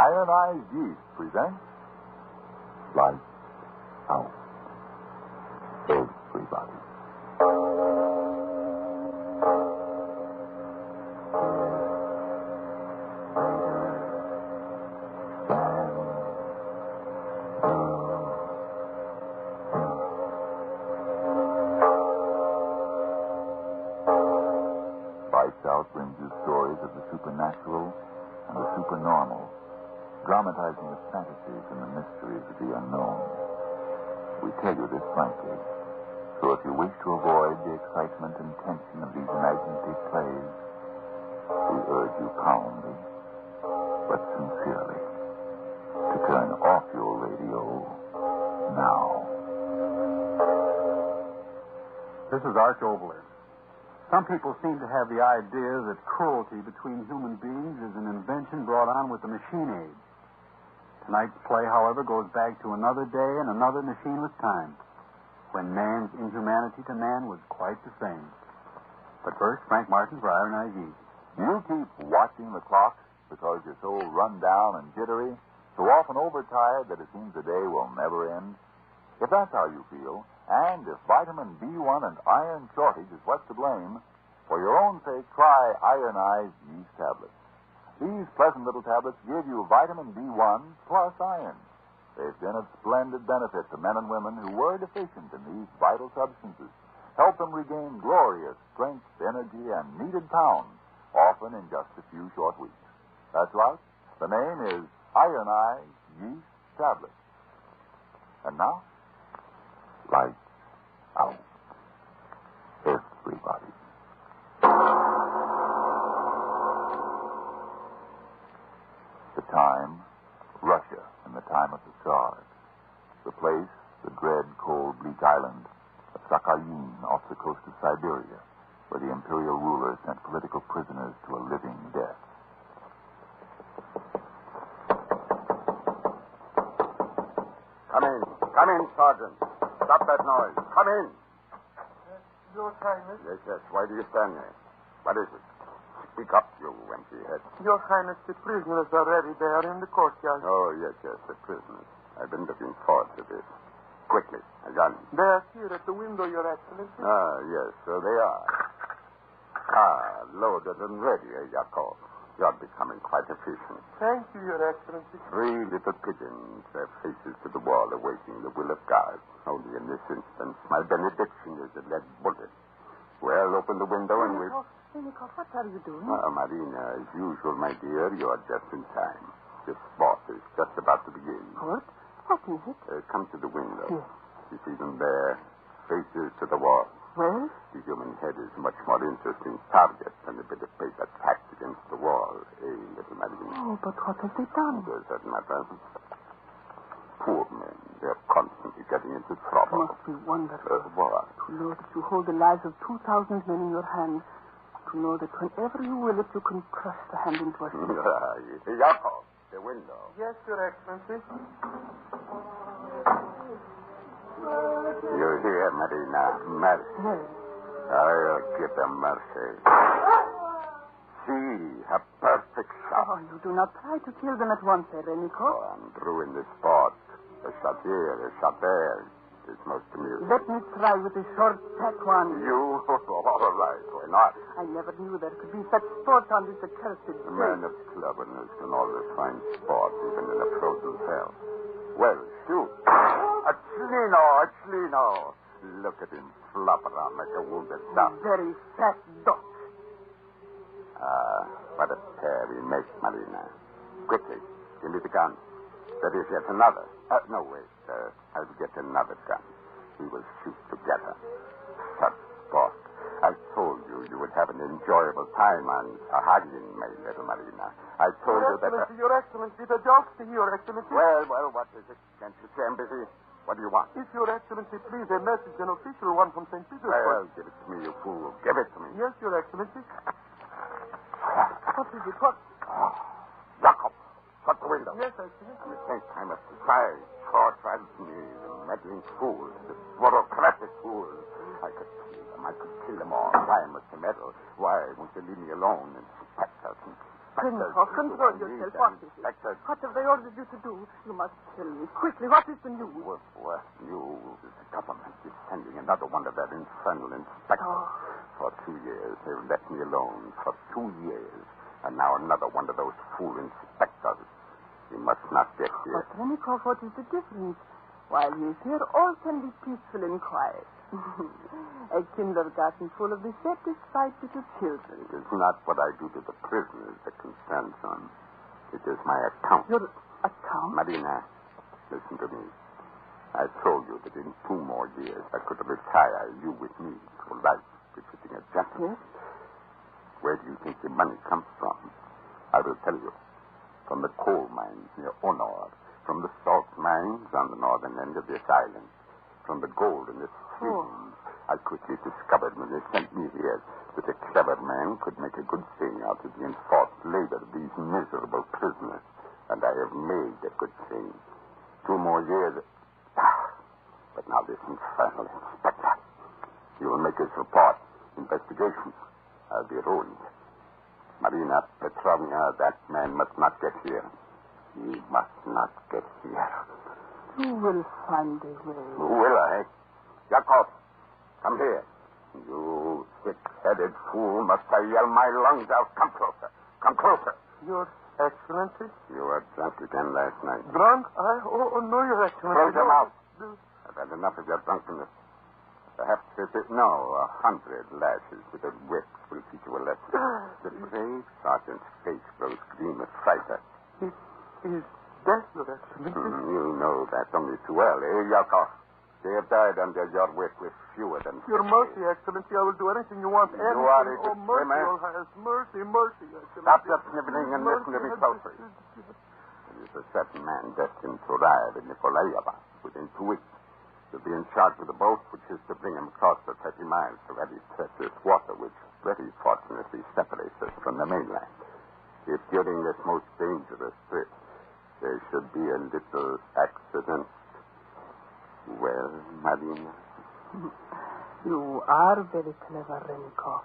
Ironized Yeast presents Lights Out. Everybody. Lights Out brings you stories of the supernatural and the supernormal, dramatizing the fantasies and the mysteries of the unknown. We tell you this frankly, so if you wish to avoid the excitement and tension of these imaginative plays, we urge you calmly, but sincerely, to turn off your radio now. This is Arch Obler. Some people seem to have the idea that cruelty between human beings is an invention brought on with the machine age. Tonight's play, however, goes back to another day and another machineless time, when man's inhumanity to man was quite the same. But first, Frank Martin for Ironized Yeast. You keep watching the clock because you're so run down and jittery, so often overtired that it seems the day will never end. If that's how you feel, and if vitamin B1 and iron shortage is what's to blame, for your own sake, try Ironized Yeast tablets. These pleasant little tablets give you vitamin B1 plus iron. They've been of splendid benefit to men and women who were deficient in these vital substances. Help them regain glorious strength, energy, and needed pounds, often in just a few short weeks. That's right. The name is Ironized Yeast tablets. And now, Lights Out. Everybody. The time, Russia in the time of the Tsars. The place, the dread, cold, bleak island of Sakhalin off the coast of Siberia, where the imperial ruler sent political prisoners to a living death. Come in, Sergeant. Stop that noise. Come in. Your Highness. Yes. Why do you stand there? What is it? Speak up, you empty head. Your Highness, the prisoners are ready there in the courtyard. Oh, yes, the prisoners. I've been looking forward to this. Quickly, I got them. They are here at the window, Your Excellency. Ah, yes, so they are. Loaded and ready, Yakov. You're becoming quite efficient. Thank you, Your Excellency. 3 little pigeons, their faces to the wall, awaiting the will of God. Only in this instance, my benediction is a lead bullet. Well, open the window and we... Nikov, what are you doing? Marina, as usual, my dear, you are just in time. Your sport is just about to begin. What? What is it? Come to the window. Yes. You see them there, faces to the wall. Well? The human head is a much more interesting target than a bit of paper tacked against the wall, little Marina? Oh, but what have they done? Does that matter? Poor men. They're constantly getting into trouble. Must be wonderful. What? To know that you hold the lives of 2,000 men in your hands. To know that whenever you will it, you can crush the hand into a stick. Yakov, the window. Yes, Your Excellency. You hear, Marina? Mercy. Yes. I'll give them mercy. See, a perfect shot. Oh, you do not try to kill them at once, Renikov. And ruin the sport. A shot here, a shot there. It's most amusing. Let me try with the short tack one. You? All right, why not? I never knew there could be such sport on this accursed A man of cleverness can always find sport, even in a frozen hell. Well, shoot. A Chlino. Look at him flop around like a wounded duck. Very fat duck. What a pair he makes, Marina. Quickly, give me the gun. There is yet another. No, wait. I'll get another gun. We will shoot together. Such sport. I told you you would have an enjoyable time on Sakhalin, my little Marina. I told you that... Your Excellency, the joke's to Your Excellency. Well, what is it? Can't you say I'm busy? What do you want? If Your Excellency please, a message, an official one from St. Petersburg. Well, give it to me, you fool. Give it to me. Yes, Your Excellency. What is it? What? Yakov, shut the window. Yes, Excellency. You think I must decide? Short me, the meddling fools, the bureaucratic fools. I could kill them all. Why must they meddle? Why won't you leave me alone and protect us? Prinkoff, control yourself. What is it? Inspectors. What have they ordered you to do? You must tell me quickly. What is the news? What news? The government is sending another one of their infernal inspectors. Oh. For 2 years, they've let me alone. For 2 years. And now another one of those fool inspectors. He must not get here. But, Prinkoff, what is the difference? While he is here, all can be peaceful and quiet. A kindergarten full of dissatisfied little children. It is not what I do to the prisoners that concerns them. It is my account. Your account? Marina, listen to me. I told you that in 2 more years I could retire you with me for life, befitting a gentleman. Yes? Where do you think the money comes from? I will tell you. From the coal mines near Honor, from the salt mines on the northern end of this island, from the gold in the streams. I quickly discovered when they sent me here that a clever man could make a good thing out of the enforced labor of these miserable prisoners. And I have made a good thing. 2 more years. But now this infernal inspector. He will make his report. Investigation. I'll be ruined. Marina Petrovna, that man must not get here. He must not get here. You will find a way. Will I? Yakov, come here. You thick-headed fool. Must I yell my lungs out? Come closer. Come closer. Your Excellency? You were drunk again last night. Drunk? Oh, no, Your Excellency. Close your mouth. No. I've had enough of your drunkenness. Perhaps 100 lashes with a whip will teach you a lesson. The brave sergeant's face grows green with fright. He is dead, Your Excellency. You know that only too well, eh, Yakov? They have died under your whip with fewer than 50. Your mercy, Excellency. I will do anything you want. You are a Oh, good mercy, swimmer. Your Highness. Mercy, Excellency. Stop your sniveling and listen to me closely. There is a certain man destined to arrive in Nikolaeva within 2 weeks. He'll be in charge of the boat, which is to bring him across the 30 miles to very treacherous water, which very fortunately separates us from the mainland. If during this most dangerous trip there should be a little accident, well, Marina? You are very clever, Prinkoff.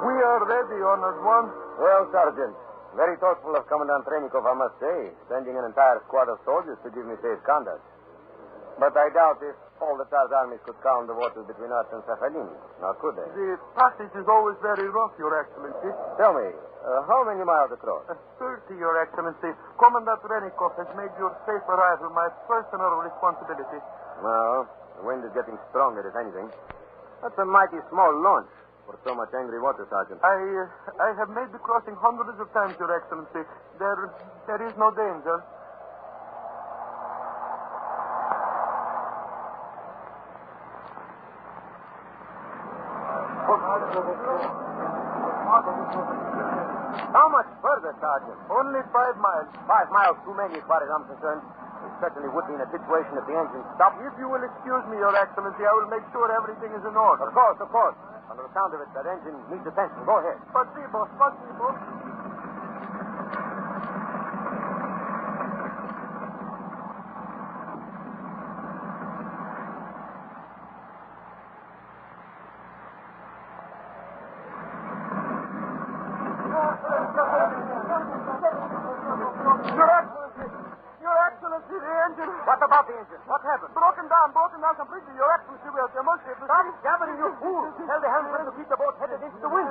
We are ready, Honored One. Well, Sergeant, very thoughtful of Commandant Trenikov, I must say, sending an entire squad of soldiers to give me safe conduct. But I doubt if all the Tsar's armies could calm the waters between us and Sakhalin. Now, could they? The passage is always very rough, Your Excellency. Tell me, how many miles across? 30, Your Excellency. Commandant Trenikov has made your safe arrival my personal responsibility. Well, the wind is getting stronger, if anything. That's a mighty small launch for so much angry water, Sergeant. I have made the crossing hundreds of times, Your Excellency. There is no danger. How much further, Sergeant? Only 5 miles. 5 miles too many, as far as I'm concerned. We certainly would be in a situation if the engine stopped. If you will excuse me, Your Excellency, I will make sure everything is in order. Of course. On the sound of it, that engine needs attention. Go ahead. Спасибо. Your Excellency, the engine. What about the engine? What happened? Broken down completely. Your Excellency, we have the mercy of the Stop jabbering, you fool. Tell the helmsman to keep the boat headed into the wind.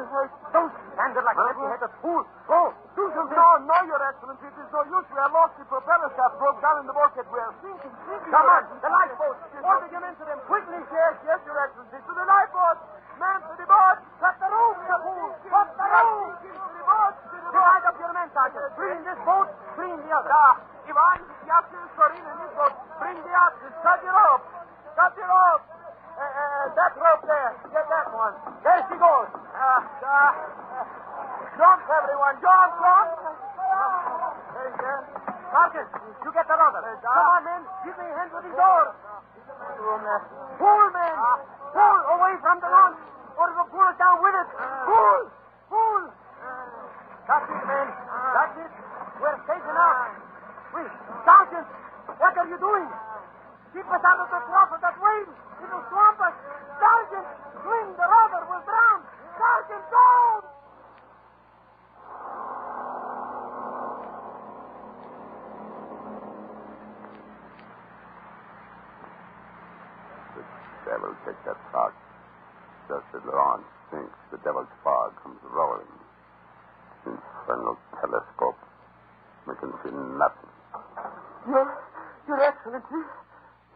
Don't stand there like an empty-headed fool. Go. Do something. No, Your Excellency. It is no use. We have lost the propeller shaft, broke down in the bulkhead. We are sinking. Come on, the lifeboat. Order them into them quickly. Yes, Your Excellency. To the lifeboat. Man to the boat. Cut the rope, you fool. Cut the rope. To the boat. Divide up your men, Sergeant. Bring this boat, bring the other. Ivan, Yasin, Sorin, and this boat. Bring the oxen. Cut the rope. That rope there. Get that one. There she goes. Jump, everyone. Jump. There you go. Sergeant, you get that other. Come on, men. Give me a hand with these oars. Pull, men. Pull away from the launch, or it'll pull us down with it. Pull. That's it, men. That's it. We're safe enough. Wait, Sergeant, what are you doing? off of that wave. It'll swamp us. Sergeant, swing. The robber will drown. Sergeant, down! The devil take that fog. Just as the launch sinks, the devil's fog comes rolling. Infernal telescope. We can see nothing. Your Excellency.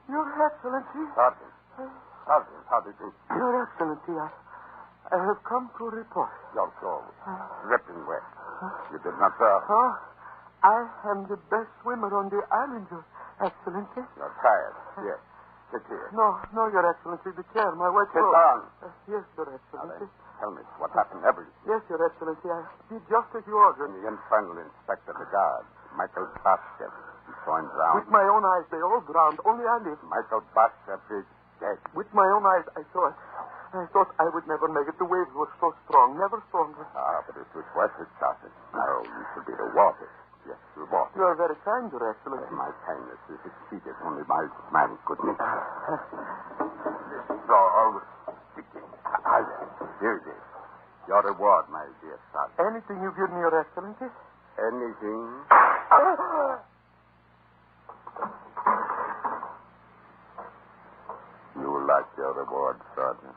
Your Excellency. Sergeant, how did you... Your Excellency, I have come to report. Your soul, dripping wet. You did not drown. Huh? I am the best swimmer on the island, Your Excellency. You're tired. Yes. Sit here. No, Your Excellency, the chair, my white Sit coat. down. Yes, Your Now Excellency. then, tell me what happened. Everything. Yes, Your Excellency, I did just as you ordered. And the infernal inspector of the guard, Michael Bashev, he saw him drown. With my own eyes, they all drowned. Only I lived. Michael Bashev is dead. With my own eyes, I saw it. I thought I would never make it. The waves were so strong, never stronger. Ah, but it was worth it, Sergeant. Now you should be rewarded. Yes, rewarded. You are very kind, Your Excellency. My kindness is exceeded only by my goodness. So, here it is. Your reward, my dear son. Anything you give me, Your Excellency? Anything? You like your reward, Sergeant.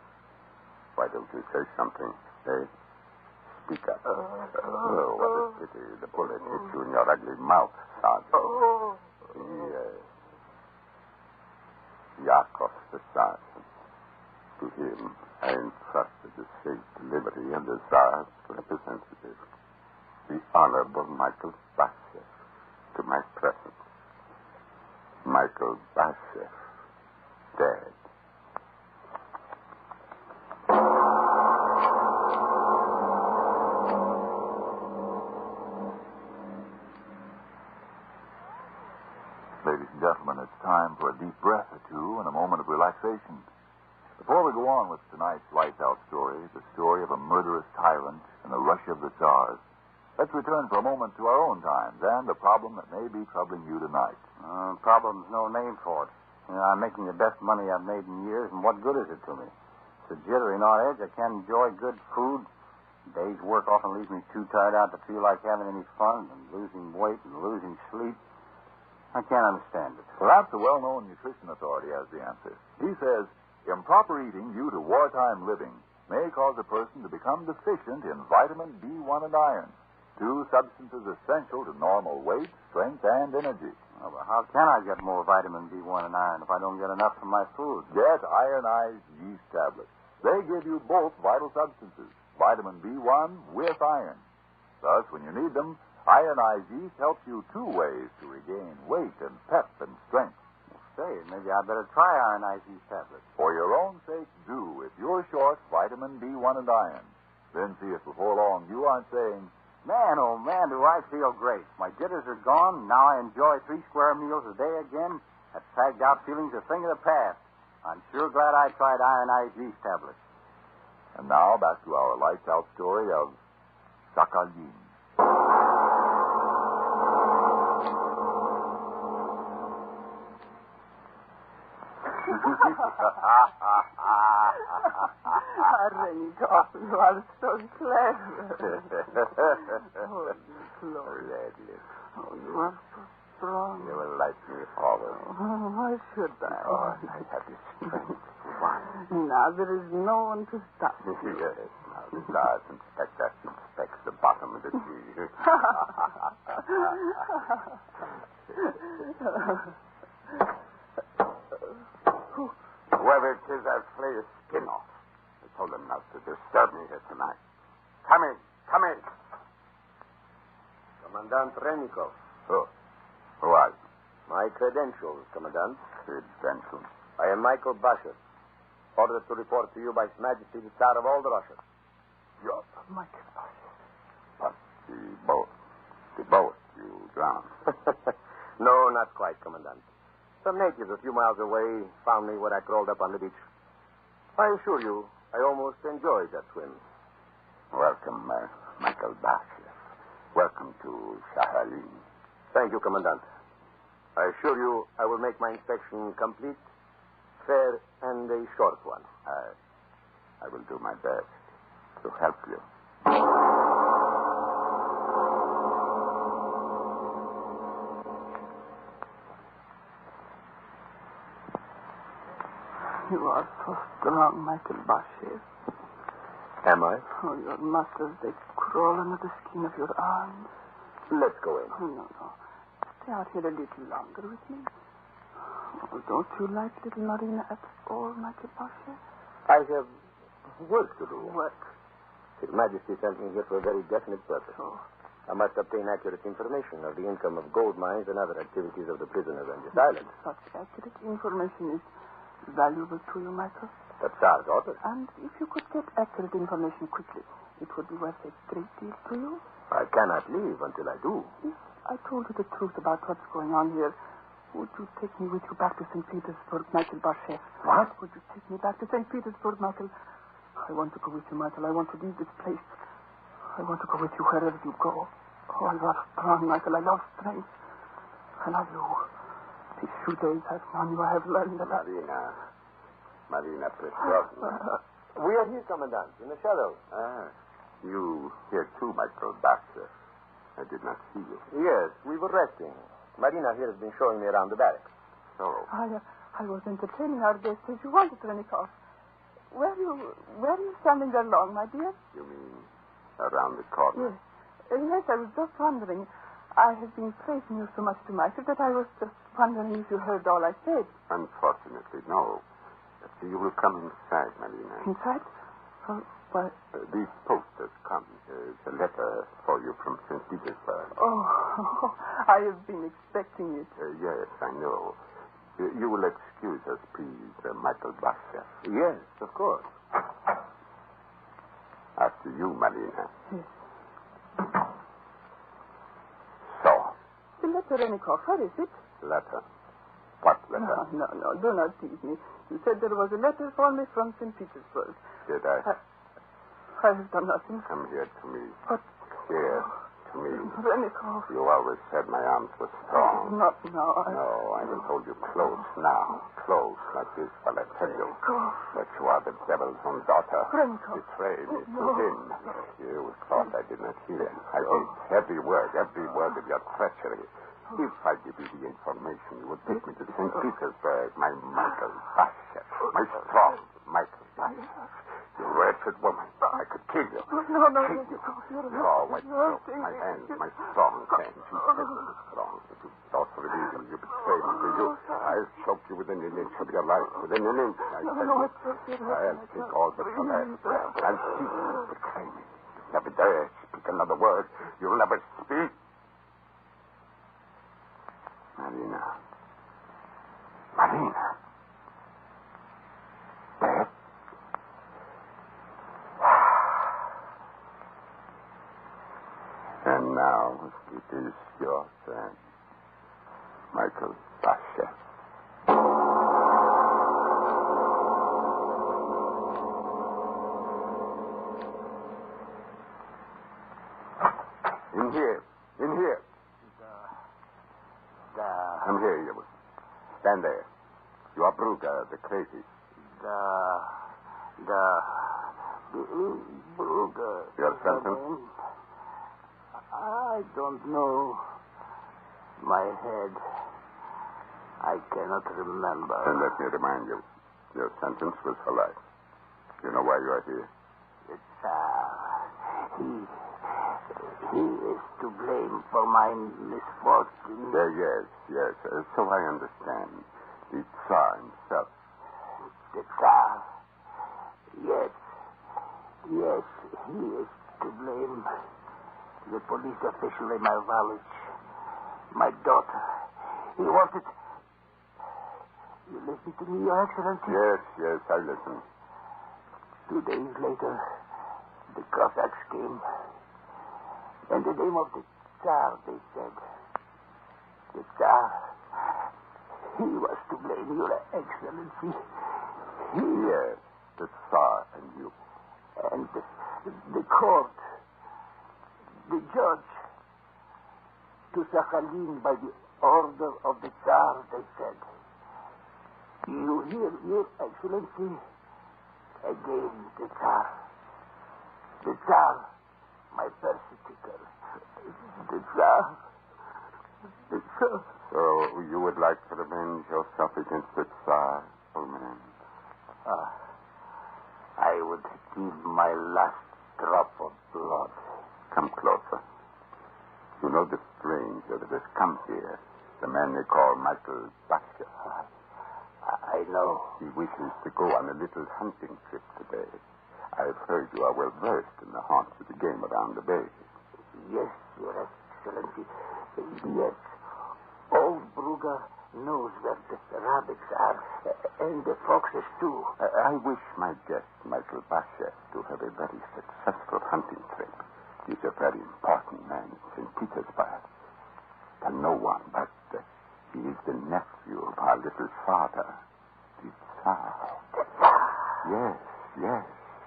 Why don't you say something, eh? Speak up. Oh, what a pity. The bullet hit you in your ugly mouth, Sergeant. Oh. Yes. Yakov, the sergeant. To him, I entrusted the safe delivery of the Tsar's representative, the Honorable Michael Bashev, to my presence. Michael Bashev, dead. Ladies and gentlemen, it's time for a deep breath or two and a moment of relaxation. Before we go on with tonight's lights out story, the story of a murderous tyrant and the rush of the Tsars, let's return for a moment to our own times and the problem that may be troubling you tonight. Problem's no name for it. You know, I'm making the best money I've made in years, and what good is it to me? It's a jittery on edge. I can't enjoy good food. Day's work often leaves me too tired out to feel like having any fun, and losing weight and losing sleep. I can't understand it. Perhaps a well-known nutrition authority has the answer. He says, improper eating due to wartime living may cause a person to become deficient in vitamin B1 and iron, two substances essential to normal weight, strength, and energy. Oh, well, how can I get more vitamin B1 and iron if I don't get enough from my food? Get ironized yeast tablets. They give you both vital substances, vitamin B1 with iron. Thus, when you need them, ironized yeast helps you two ways to regain weight and pep and strength. Say, maybe I better try ironized yeast tablets. For your own sake, do if you're short vitamin B1 and iron. Then see if before long you aren't saying, Man, oh man, do I feel great. My jitters are gone. Now I enjoy 3 square meals a day again. That fagged out feeling's a thing of the past. I'm sure glad I tried ironized yeast tablets. And now back to our lights out story of Sakhalin. Arenikoff, you are so clever. Oh, Gladly. Oh, you are so strong. You will like me always. Oh, why should I? Oh, I have the strength. Why? Now there is no one to stop you. Yes. Now the Tsar's inspector inspects the bottom of the sea. Whoever it is, I'll flay his skin off. I told him not to disturb me here tonight. Come in. Come in. Commandant Renikov. Who are you? My credentials, Commandant. Credentials. I am Michael Bashev, ordered to report to you by His Majesty the Tsar of all the Russia. You're Michael Bashev. but the boat you drowned. No, not quite, Commandant. Some natives a few miles away found me when I crawled up on the beach. I assure you, I almost enjoyed that swim. Welcome, Michael Bashev. Welcome to Sakhalin. Thank you, Commandant. I assure you I will make my inspection complete affair and a short one. I will do my best to help you. You are so strong, Michael Bashev. Am I? Oh, your muscles, they crawl under the skin of your arms. Let's go in. Oh, no. Stay out here a little longer with me. Oh, don't you like little Marina at all, Michael Bashev? I have work to do. What? His Majesty sent me here for a very definite purpose. Oh. I must obtain accurate information of the income of gold mines and other activities of the prisoners on this island. Such accurate information is valuable to you, Michael. The Tsar's order. And if you could get accurate information quickly, it would be worth a great deal to you. I cannot leave until I do. If I told you the truth about what's going on here, would you take me with you back to St. Petersburg, Michael Bashev? What? Would you take me back to St. Petersburg, Michael? I want to go with you, Michael. I want to leave this place. I want to go with you wherever you go. Oh, you are strong, Michael. I love strength. I love you. These few days I've known you, I have learned a lot. Marina Petrovna. We are here, Commandant, in the shadows. You here too, Michael Bashev. I did not see you. Yes, we were resting. Marina here has been showing me around the barracks. So, I was entertaining our guests as you wanted, Renikoff. Where are you standing there long, my dear? you mean around the corner? Yes. Yes, I was just wondering. I have been praising you so much to Michael that I was just wondering if you heard all I said. Unfortunately, no. You will come inside, Marina. Inside? Oh, why? The post has come. It's a letter for you from St. Petersburg. Oh, I have been expecting it. Yes, I know. You will excuse us, please, Michael Bashev. Yes, of course. After you, Marina. Yes. So, The letter, Renikoff, what is it? letter. What letter? No, do not tease me. You said there was a letter for me from St. Petersburg. Did I? I have done nothing. Come here to me. What? Here to me. Renikoff. You always said my arms were strong. Not now. No, I will hold you close now. Close like this while I tell you Renikoff. that you are the devil's own daughter. Renikoff. Betrayed me to No. him. You thought I did not hear. I heard every word of your treachery. If I give you the information, you would take me to St. Petersburg, my Michael Bashev, my strong Michael Bashev. You wretched woman. I could kill you. No, Kill you. you're Oh, my you're throat, my hands, my strong hands. You said you were strong. But you thought for a reason. You betrayed me. I'll choke you within an inch of your life. Within an inch, I tell you. I'll take all but the last breath. I'll see you betray me. You never dare speak another word. You'll never speak. Marina. Dead? And now it is your turn, Michael Bashev. In here. Come here, you. Stand there. You are Brugger, the crazy. Brugger. Your sentence? I don't know. My head. I cannot remember. And let me remind you, your sentence was for life. You know why you are here? The Tsar. He is to blame for my misfortune. Yes. So I understand. The Tsar himself. The Tsar. Yes, he is to blame. The police official in my village, my daughter, he wanted... You listen to me, Your Excellency? Yes, I listen. 2 days later, the Cossacks came. In the name of the Tsar, they said. The Tsar, he was to blame, Your Excellency. Yes, the Tsar and you. And the court, the judge, to Sakhalin by the order of the Tsar, they said. You hear, Your Excellency? Again, the Tsar. The Tsar, my persecutor. The Tsar. The Tsar. So you would like to revenge yourself against the Tsar, old man? I would give my last drop of blood. Come closer. You know the stranger that has come here, the man they call Michael Basher. I know. He wishes to go on a little hunting trip today. I've heard you are well versed in the haunts of the game around the bay. Yes, Your Excellency. Yes. Old Brugger knows where the rabbits are, and the foxes, too. I wish my guest, Michael Basher, to have a very successful hunting trip. He's a very important man in St. Petersburg. To no one, but he is the nephew of our little father, the Tsar. The Tsar? Yes.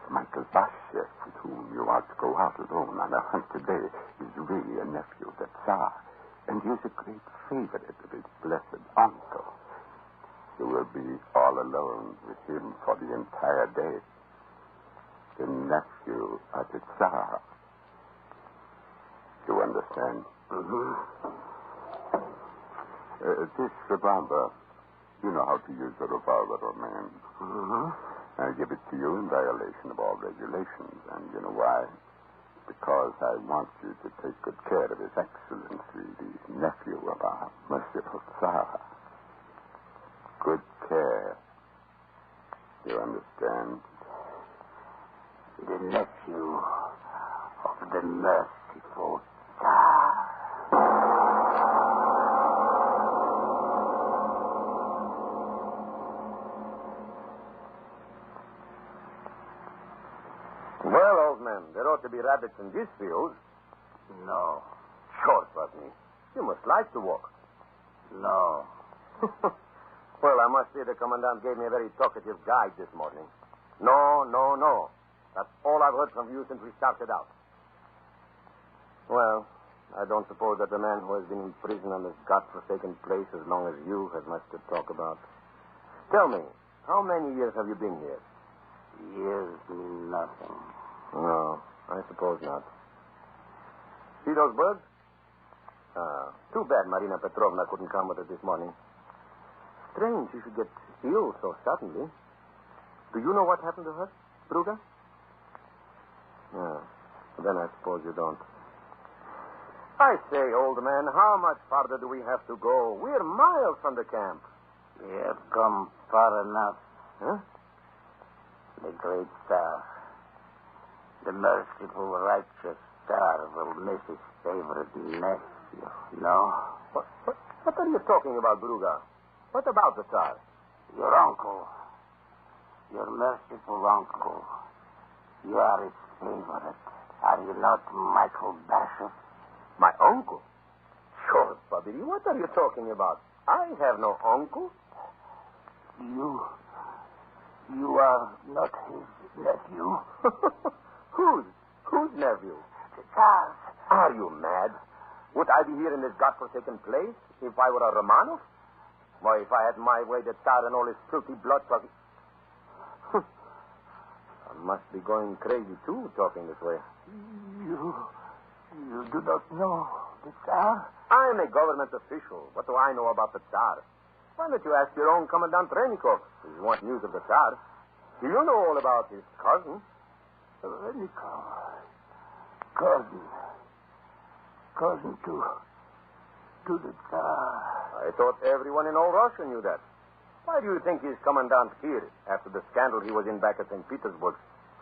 Michael Basher, with whom you are to go out alone on a hunt today, is really a nephew of the Tsar. And he is a great favorite of his blessed uncle. You will be all alone with him for the entire day. The nephew of the Tsar. You understand? Mm-hmm. This revolver, you know how to use a revolver, old man. Mm-hmm. I give it to you in violation of all regulations. And you know why? Because I want you to take good care of His Excellency, the nephew of our merciful Tsar. Good care. You understand? The nephew of the merciful Tsar. Well, old man, there ought to be rabbits in this field. No. Sure, Putney. You must like to walk. No. Well, I must say the commandant gave me a very talkative guide this morning. No. That's all I've heard from you since we started out. Well, I don't suppose that the man who has been in prison on this godforsaken place as long as you has much to talk about. Tell me, how many years have you been here? Years mean nothing. No, I suppose not. See those birds? Too bad Marina Petrovna couldn't come with us this morning. Strange she should get ill so suddenly. Do you know what happened to her, Bruga? No. Then I suppose you don't. I say, old man, how much farther do we have to go? We're miles from the camp. We have come far enough. Huh? The great Tsar, the merciful, righteous Tsar will miss his favorite nephew. No? What are you talking about, Bruga? What about the Tsar? Your uncle. Your merciful uncle. You are his favorite. Are you not, Michael Basher? My uncle? Sure, Bobby. What are you talking about? I have no uncle. You are not his nephew. Whose nephew? The Tsar's. Are you mad? Would I be here in this godforsaken place if I were a Romanov? Why, if I had my way, the Tsar and all his filthy blood talking... I must be going crazy, too, talking this way. You do not know the Tsar? I'm a government official. What do I know about the Tsar? Why don't you ask your own Commandant Renikov if you want news of the Tsar? He'll know all about his cousin. Renikov. Cousin to the Tsar. I thought everyone in all Russia knew that. Why do you think he's commandant here after the scandal he was in back at St. Petersburg?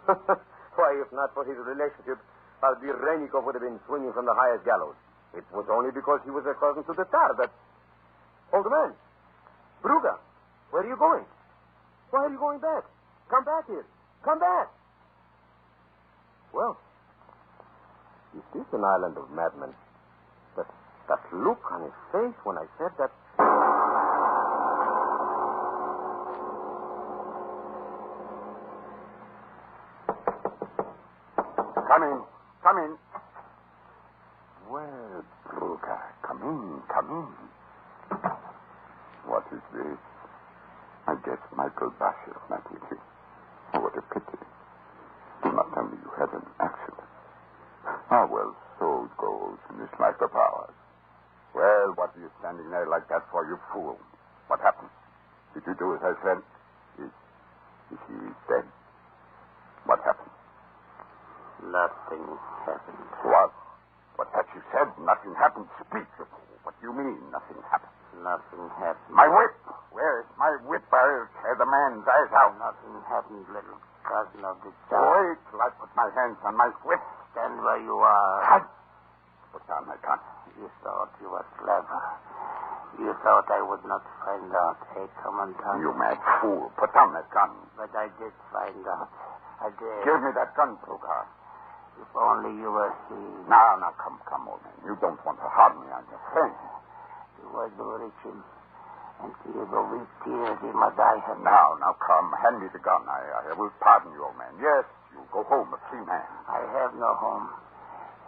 Why, if not for his relationship, Aldir Renikov would have been swinging from the highest gallows. It was only because he was a cousin to the Tsar that... Old man, Bruga, where are you going? Why are you going back? Come back here. Come back. Well, is this an island of madmen? That look on his face when I said that... Come in. Well, Bruga, come in. What is this? I guess Michael Basher met with you. Oh, what a pity. Do not tell me you had an accident. Ah, well, so it goes in this life of ours. Well, what are you standing there like that for, you fool? What happened? Did you do as I said? Is he dead? What happened? Nothing happened. What? But that you said nothing happened. Speak, you fool. What do you mean, nothing happened? Nothing happened. My whip! Where is my whip? I'll tear the man's eyes out. Nothing happened, little cousin of the child. Wait till I put my hands on my whip. Stand where you are. Cut! Put down my gun. You thought you were clever. You thought I would not find out, eh, Commandant? You mad fool. Put down that gun. But I did find out. I did. Give me that gun, Plugar. If only you were here. Now, come, old man. You don't want to harm me on your friend. You was to reach him and see the weak tears he must I have. Now, come. Hand me the gun. I will pardon you, old man. Yes, you go home a free man. I have no home.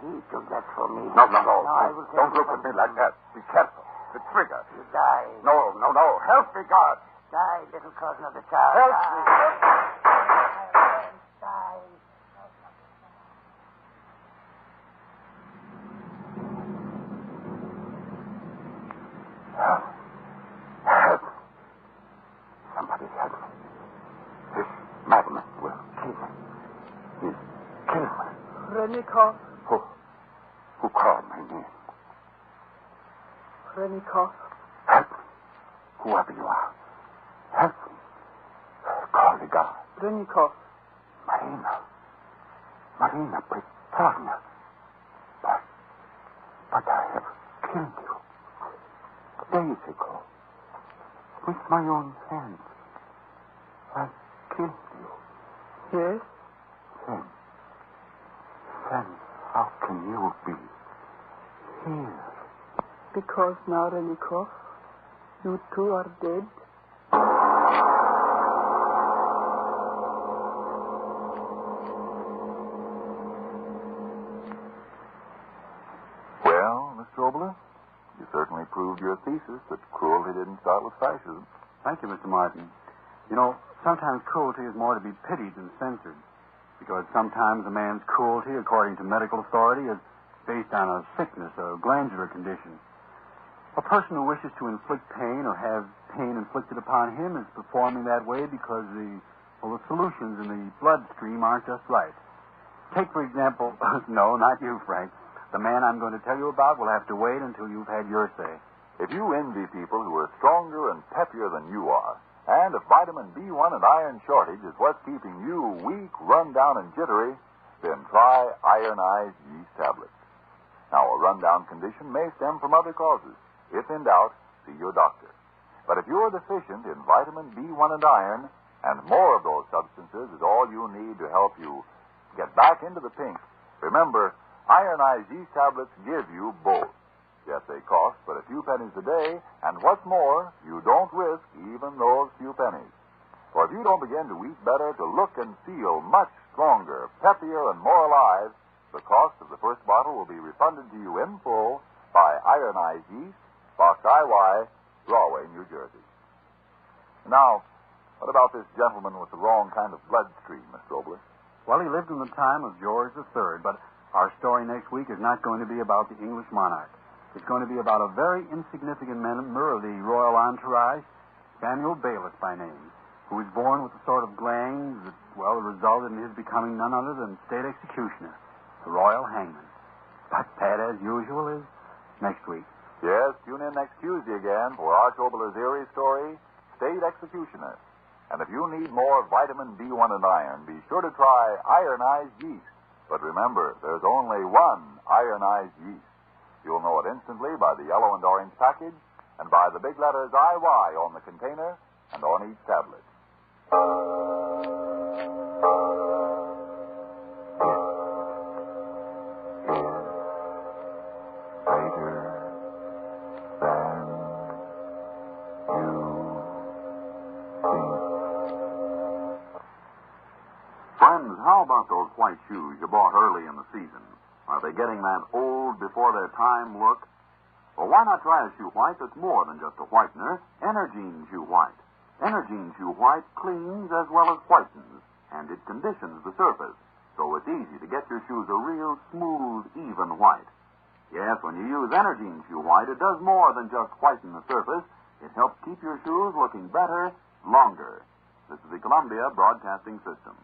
He took that from me. No. I will Don't look at me like that. Be careful. The trigger. You die. No. Help me, God. Die, little cousin of the child. Help die. me. Die. Help. Somebody help me. This madman will kill me. He's killing me. Renikov. Who called my name? Renikov. Help me. Whoever you are. Help me. Call the guard. Renikov. Marina Petrovna. But I have killed you. Days ago. With my own hands. I killed you. Yes? Then how can you be here? Because now, Renikov, you too are dead. Well, Mr. Obler, you certainly proved your thesis that cruelty didn't start with fascism. Thank you, Mr. Martin. You know, sometimes cruelty is more to be pitied than censored. Because sometimes a man's cruelty, according to medical authority, is based on a sickness, a glandular condition. A person who wishes to inflict pain or have pain inflicted upon him is performing that way because the solutions in the bloodstream aren't just right. Take, for example, no, not you, Frank. The man I'm going to tell you about will have to wait until you've had your say. If you envy people who are stronger and peppier than you are, and if vitamin B1 and iron shortage is what's keeping you weak, run down, and jittery, then try ironized yeast tablets. Now, a rundown condition may stem from other causes. If in doubt, see your doctor. But if you're deficient in vitamin B1 and iron, and more of those substances is all you need to help you get back into the pink, remember, ironized yeast tablets give you both. Yes, they cost but a few pennies a day, and what's more, you don't risk even those few pennies. For if you don't begin to eat better, to look and feel much stronger, peppier, and more alive, the cost of the first bottle will be refunded to you in full by Ironized Yeast, Box IY, Rahway, New Jersey. Now, what about this gentleman with the wrong kind of bloodstream, Mr. Obler? Well, he lived in the time of George III, but our story next week is not going to be about the English monarch. It's going to be about a very insignificant member of the royal entourage, Samuel Bayliss by name, who was born with the sort of glands that, well, resulted in his becoming none other than state executioner, the royal hangman. But that, as usual, is next week. Yes, tune in next Tuesday again for Arch Obler's eerie story, State Executioner. And if you need more vitamin B1 and iron, be sure to try ironized yeast. But remember, there's only one ironized yeast. You'll know it instantly by the yellow and orange package and by the big letters IY on the container and on each tablet. Friends, how about those white shoes you bought early in the season? Are they getting that old before their time look? Well, why not try a shoe white that's more than just a whitener, Energine Shoe White. Energine Shoe White cleans as well as whitens, and it conditions the surface, so it's easy to get your shoes a real smooth, even white. Yes, when you use Energine Shoe White, it does more than just whiten the surface. It helps keep your shoes looking better, longer. This is the Columbia Broadcasting System.